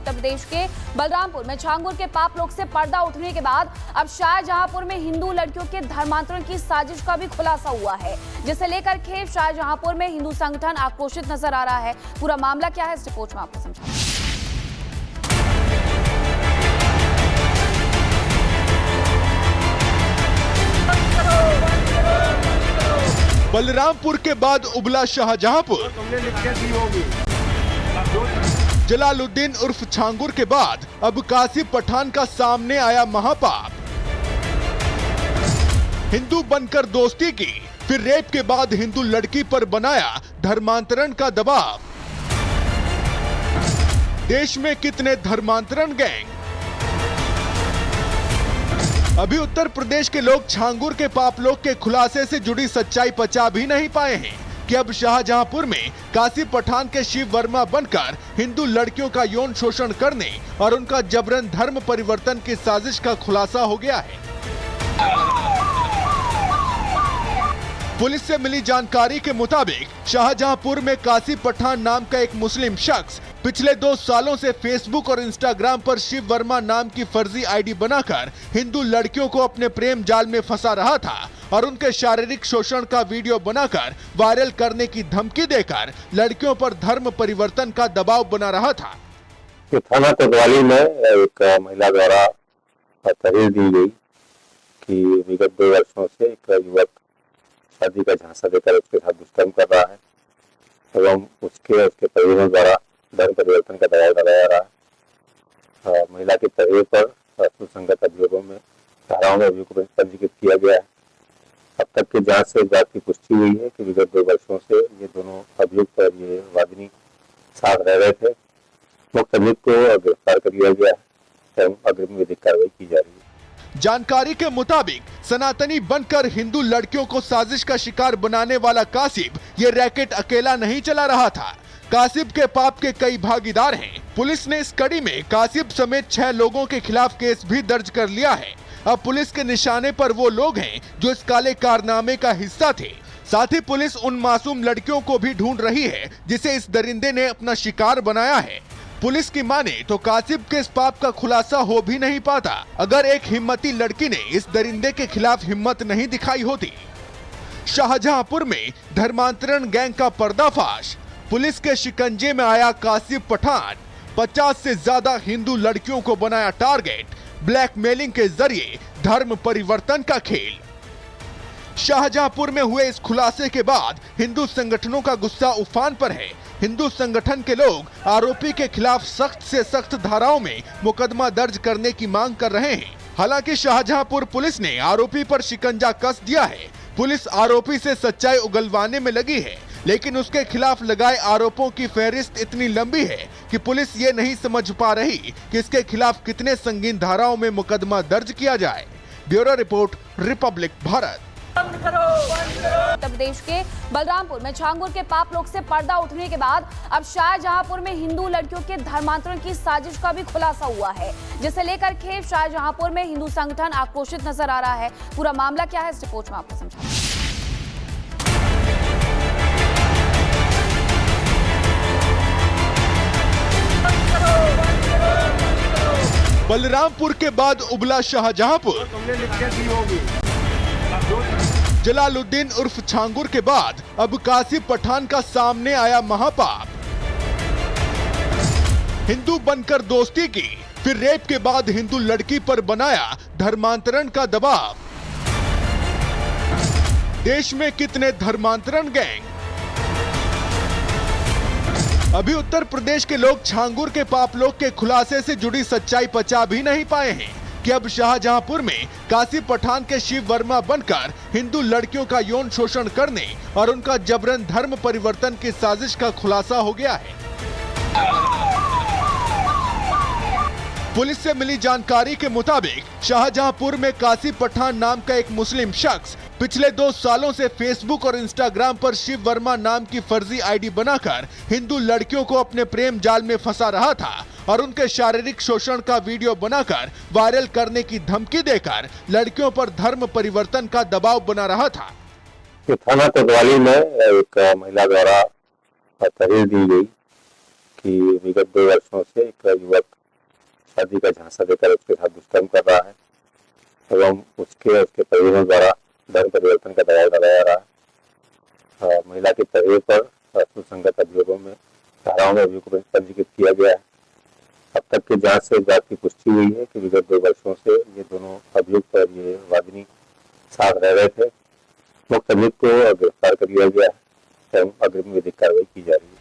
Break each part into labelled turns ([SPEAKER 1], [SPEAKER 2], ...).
[SPEAKER 1] उत्तर प्रदेश के बलरामपुर में छांगुर के पाप लोक से पर्दा उठने के बाद अब शाहजहांपुर में हिंदू लड़कियों के धर्मांतरण की साजिश का भी खुलासा हुआ है, जिसे लेकर के शाहजहांपुर में हिंदू संगठन आक्रोशित नजर आ रहा है। पूरा मामला क्या है, इस रिपोर्ट में आपको समझाएंगे।
[SPEAKER 2] बलरामपुर के बाद उबला शाहजहांपुर, जलालुद्दीन उर्फ छांगुर के बाद अब कासिम पठान का सामने आया महापाप। हिंदू बनकर दोस्ती की, फिर रेप के बाद हिंदू लड़की पर बनाया धर्मांतरण का दबाव। देश में कितने धर्मांतरण गैंग। अभी उत्तर प्रदेश के लोग छांगुर के पापलोक के खुलासे से जुड़ी सच्चाई पचा भी नहीं पाए हैं कि अब शाहजहांपुर में कासिम पठान के शिव वर्मा बनकर हिंदू लड़कियों का यौन शोषण करने और उनका जबरन धर्म परिवर्तन की साजिश का खुलासा हो गया है। पुलिस से मिली जानकारी के मुताबिक शाहजहांपुर में कासिम पठान नाम का एक मुस्लिम शख्स पिछले 2 सालों से फेसबुक और इंस्टाग्राम पर शिव वर्मा नाम की फर्जी आईडी बनाकर हिंदू लड़कियों को अपने प्रेम जाल में फंसा रहा था और उनके शारीरिक शोषण का वीडियो बनाकर वायरल करने की धमकी देकर लड़कियों पर धर्म परिवर्तन का दबाव बना रहा था।
[SPEAKER 3] थाना कोतवाली में एक महिला द्वारा तहरीर दी गई कि विगत 2 वर्षों से एक युवक शादी का झांसा देकर उसके साथ दुष्कर्म कर रहा है एवं उसके परिजनों द्वारा धर्म परिवर्तन का दबाव डाला जा रहा है। महिला की तहरीर पर सुसंगत अभियोगों में धाराओं में अभियोग पंजीकृत किया गया है। अब तक की जांच से इस बात की पुष्टि हुई है कि विगत 2 वर्षों से ये दोनों अभियुक्त और ये वादिनी साथ रह रहे थे। मुक्त अभियुक्त को गिरफ्तार कर लिया गया है एवं अग्रिम विधिक कार्रवाई की जा रही है।
[SPEAKER 2] जानकारी के मुताबिक सनातनी बनकर हिंदू लड़कियों को साजिश का शिकार बनाने वाला कासिम ये रैकेट अकेला नहीं चला रहा था। कासिम के पाप के कई भागीदार हैं। पुलिस ने इस कड़ी में कासिम समेत 6 लोगों के खिलाफ केस भी दर्ज कर लिया है। अब पुलिस के निशाने पर वो लोग हैं जो इस काले कारनामे का हिस्सा थे। साथ ही पुलिस उन मासूम लड़कियों को भी ढूंढ रही है जिसे इस दरिंदे ने अपना शिकार बनाया है। पुलिस की माने तो कासिम के इस पाप का खुलासा हो भी नहीं पाता अगर एक हिम्मती लड़की ने इस दरिंदे के खिलाफ हिम्मत नहीं दिखाई होती। शाहजहांपुर में धर्मांतरण गैंग का पर्दाफाश, पुलिस के शिकंजे में आया कासिम पठान। 50 से ज्यादा हिंदू लड़कियों को बनाया टारगेट, ब्लैकमेलिंग के जरिए धर्म परिवर्तन का खेल। शाहजहांपुर में हुए इस खुलासे के बाद हिंदू संगठनों का गुस्सा उफान पर है। हिंदू संगठन के लोग आरोपी के खिलाफ सख्त से सख्त धाराओं में मुकदमा दर्ज करने की मांग कर रहे हैं। हालांकि शाहजहांपुर पुलिस ने आरोपी पर शिकंजा कस दिया है। पुलिस आरोपी से सच्चाई उगलवाने में लगी है, लेकिन उसके खिलाफ लगाए आरोपों की फहरिस्त इतनी लंबी है कि पुलिस ये नहीं समझ पा रही कि इसके खिलाफ कितने संगीन धाराओं में मुकदमा दर्ज किया जाए। Bureau report, Republic Bharat.
[SPEAKER 1] Uttar Pradesh के बलरामपुर में छांगुर के पाप लोक से पर्दा उठने के बाद अब शाहजहांपुर में हिंदू लड़कियों के धर्मांतरण की साजिश का भी खुलासा हुआ है, जिसे लेकर के शाहजहांपुर में हिंदू संगठन आक्रोशित नजर आ रहा है। पूरा मामला क्या है, इस रिपोर्ट में आपको समझाएंगे।
[SPEAKER 2] बलरामपुर के बाद उबला शाहजहांपुर, जलालुद्दीन उर्फ छांगुर के बाद अब कासिम पठान का सामने आया महापाप। हिंदू बनकर दोस्ती की, फिर रेप के बाद हिंदू लड़की पर बनाया धर्मांतरण का दबाव। देश में कितने धर्मांतरण गैंग। अभी उत्तर प्रदेश के लोग छांगुर के पापलोक के खुलासे से जुड़ी सच्चाई पचा भी नहीं पाए हैं कि अब शाहजहांपुर में कासिम पठान के शिव वर्मा बनकर हिंदू लड़कियों का यौन शोषण करने और उनका जबरन धर्म परिवर्तन की साजिश का खुलासा हो गया है। पुलिस से मिली जानकारी के मुताबिक शाहजहांपुर में कासिम पठान नाम का एक मुस्लिम शख्स पिछले 2 सालों से फेसबुक और इंस्टाग्राम पर शिव वर्मा नाम की फर्जी आईडी बनाकर हिंदू लड़कियों को अपने प्रेम जाल में फंसा रहा था और उनके शारीरिक शोषण का वीडियो बनाकर वायरल करने की धमकी देकर लड़कियों पर धर्म परिवर्तन का दबाव बना रहा था।
[SPEAKER 3] थाना कोतवाली में एक महिला द्वारा तहरीर दी गई कि विगत 2 वर्षों से एक युवक शादी का झांसा देकर उसके साथ दुष्कर्म कर रहा है एवं उसके परिजनों द्वारा धर्म परिवर्तन का दबाव डाला जा रहा है। महिला के परिवार पर सुसंगत अभियोगों में धाराओं में अभियोग पंजीकृत किया गया है। अब तक की जांच से इस बात की पुष्टि हुई है कि विगत 2 वर्षों से ये दोनों अभियुक्त और ये वादिनी साथ रह रहे थे। मुक्त अभियुक्त को गिरफ्तार कर लिया गया है एवं अग्रिम विधिक कार्रवाई की जा रही है।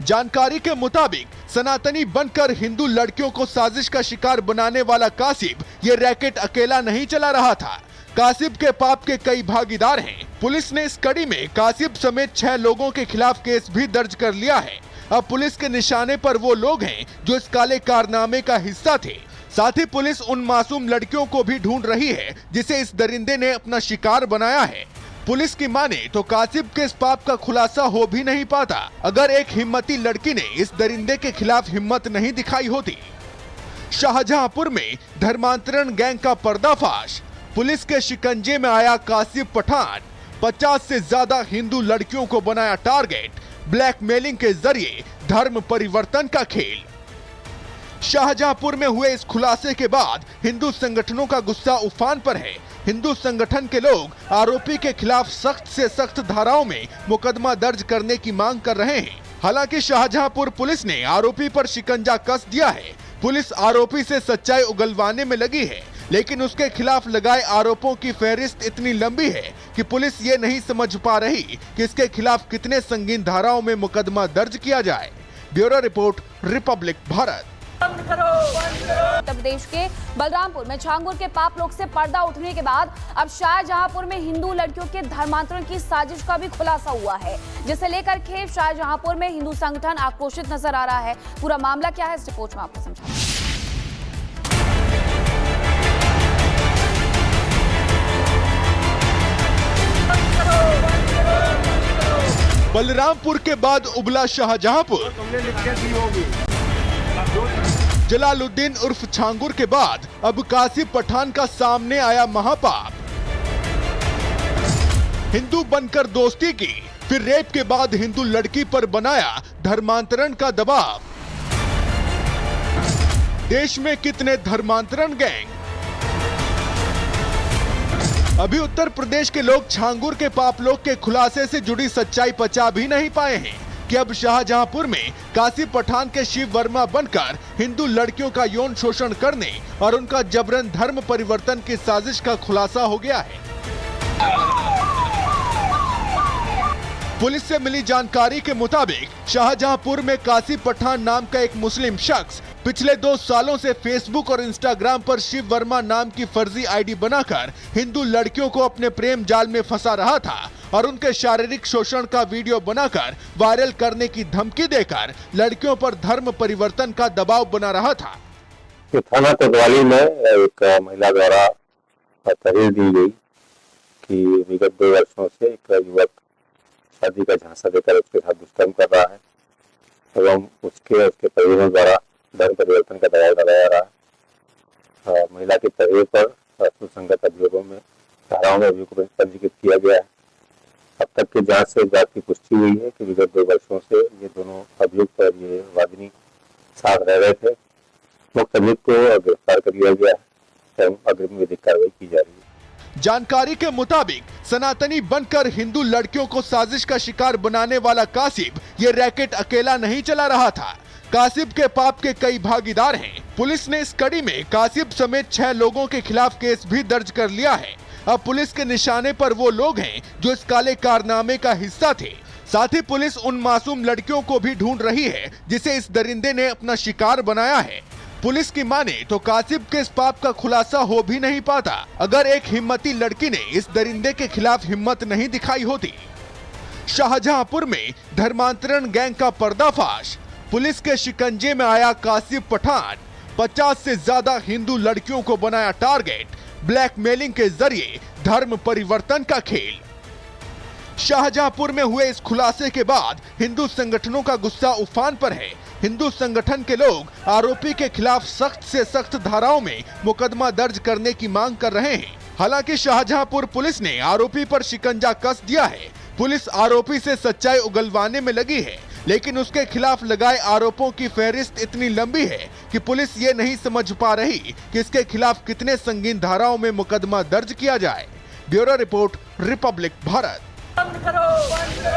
[SPEAKER 2] जानकारी के मुताबिक सनातनी बनकर हिंदू लड़कियों को साजिश का शिकार बनाने वाला कासिब ये रैकेट अकेला नहीं चला रहा था। कासिब के पाप के कई भागीदार हैं। पुलिस ने इस कड़ी में कासिब समेत 6 लोगों के खिलाफ केस भी दर्ज कर लिया है। अब पुलिस के निशाने पर वो लोग हैं जो इस काले कारनामे का हिस्सा थे। साथ ही पुलिस उन मासूम लड़कियों को भी ढूंढ रही है जिसे इस दरिंदे ने अपना शिकार बनाया है। पुलिस की माने तो कासिब के इस पाप का खुलासा हो भी नहीं पाता अगर एक हिम्मती लड़की ने इस दरिंदे के खिलाफ हिम्मत नहीं दिखाई होती। शाहजहांपुर में धर्मांतरण गैंग का पर्दाफाश, पुलिस के शिकंजे में आया कासिब पठान। 50 से ज्यादा हिंदू लड़कियों को बनाया टारगेट, ब्लैकमेलिंग के जरिए धर्म परिवर्तन का खेल। शाहजहांपुर में हुए इस खुलासे के बाद हिंदू संगठनों का गुस्सा उफान पर है। हिंदू संगठन के लोग आरोपी के खिलाफ सख्त से सख्त धाराओं में मुकदमा दर्ज करने की मांग कर रहे हैं। हालांकि शाहजहांपुर पुलिस ने आरोपी पर शिकंजा कस दिया है। पुलिस आरोपी से सच्चाई उगलवाने में लगी है, लेकिन उसके खिलाफ लगाए आरोपों की फहरिस्त इतनी लंबी है कि पुलिस ये नहीं समझ पा रही कि इसके खिलाफ कितने संगीन धाराओं में मुकदमा दर्ज किया जाए। Bureau report, Republic Bharat.
[SPEAKER 1] Uttar Pradesh के बलरामपुर में छांगुर के पाप लोग से पर्दा उठने के बाद अब शाहजहांपुर में हिंदू लड़कियों के धर्मांतरण की साजिश का भी खुलासा हुआ है, जिसे लेकर खेप शाहजहांपुर में हिंदू संगठन आक्रोशित नजर आ रहा है। पूरा मामला क्या है, इस रिपोर्ट में आपको समझाएंगे।
[SPEAKER 2] बलरामपुर के बाद उबला शाहजहांपुर। जलालुद्दीन उर्फ छांगुर के बाद अब कासिब पठान का सामने आया महापाप। हिंदू बनकर दोस्ती की, फिर रेप के बाद हिंदू लड़की पर बनाया धर्मांतरण का दबाव। देश में कितने धर्मांतरण गैंग। अभी उत्तर प्रदेश के लोग छांगुर के पाप लोग के खुलासे से जुड़ी सच्चाई पचा भी नहीं पाए हैं कि अब शाहजहांपुर में कासिब पठान के शिव वर्मा बनकर हिंदू लड़कियों का यौन शोषण करने और उनका जबरन धर्म परिवर्तन की साजिश का खुलासा हो गया है। पुलिस से मिली जानकारी के मुताबिक शाहजहांपुर में कासिब पठान नाम का एक मुस्लिम शख्स पिछले 2 सालों से फेसबुक और इंस्टाग्राम पर शिव वर्मा नाम की फर्जी आईडी बनाकर हिंदू लड़कियों को अपने प्रेम जाल में फंसा रहा था और उनके शारीरिक शोषण का वीडियो बनाकर वायरल करने की धमकी देकर लड़कियों पर धर्म परिवर्तन का दबाव बना रहा था।
[SPEAKER 3] थाना कोतवाली में एक महिला द्वारा तहरीर दी गई कि विगत 2 वर्षों से एक युवक शादी का झांसा देकर उसके साथ दुष्कर्म कर रहा है एवं उसके परिजनों द्वारा धर्म परिवर्तन का दबाव डाला जा रहा है। महिला के परिवार पर सुसंगत अभियोगों में धाराओं में अभियोग पंजीकृत किया गया है। अब तक की जांच से इस बात की पुष्टि हुई है कि विगत 2 वर्षों से ये दोनों अभियुक्त और ये वादिनी साथ रह रहे थे। मुक्त अभियुक्त को गिरफ्तार कर लिया गया है एवं अग्रिम विधिक कार्रवाई की जा रही है।
[SPEAKER 2] जानकारी के मुताबिक सनातनी बनकर हिंदू लड़कियों को साजिश का शिकार बनाने वाला कासिब ये रैकेट अकेला नहीं चला रहा था। कासिब के पाप के कई भागीदार हैं। पुलिस ने इस कड़ी में कासिब समेत 6 लोगों के खिलाफ केस भी दर्ज कर लिया है। अब पुलिस के निशाने पर वो लोग हैं जो इस काले कारनामे का हिस्सा थे। साथ ही पुलिस उन मासूम लड़कियों को भी ढूंढ रही है जिसे इस दरिंदे ने अपना शिकार बनाया है। पुलिस की माने तो कासिब के इस पाप का खुलासा हो भी नहीं पाता अगर एक हिम्मती लड़की ने इस दरिंदे के खिलाफ हिम्मत नहीं दिखाई होती। शाहजहांपुर में धर्मांतरण गैंग का पर्दाफाश, पुलिस के शिकंजे में आया कासिब पठान। 50 से ज्यादा हिंदू लड़कियों को बनाया टारगेट, ब्लैकमेलिंग के जरिए धर्म परिवर्तन का खेल। शाहजहांपुर में हुए इस खुलासे के बाद हिंदू संगठनों का गुस्सा उफान पर है। हिंदू संगठन के लोग आरोपी के खिलाफ सख्त से सख्त धाराओं में मुकदमा दर्ज करने की मांग कर रहे हैं। हालांकि शाहजहांपुर पुलिस ने आरोपी पर शिकंजा कस दिया है। पुलिस आरोपी से सच्चाई उगलवाने में लगी है, लेकिन उसके खिलाफ लगाए आरोपों की फहरिस्त इतनी लंबी है कि पुलिस ये नहीं समझ पा रही कि इसके खिलाफ कितने संगीन धाराओं में मुकदमा दर्ज किया जाए। Bureau report, Republic Bharat.
[SPEAKER 4] बंद करो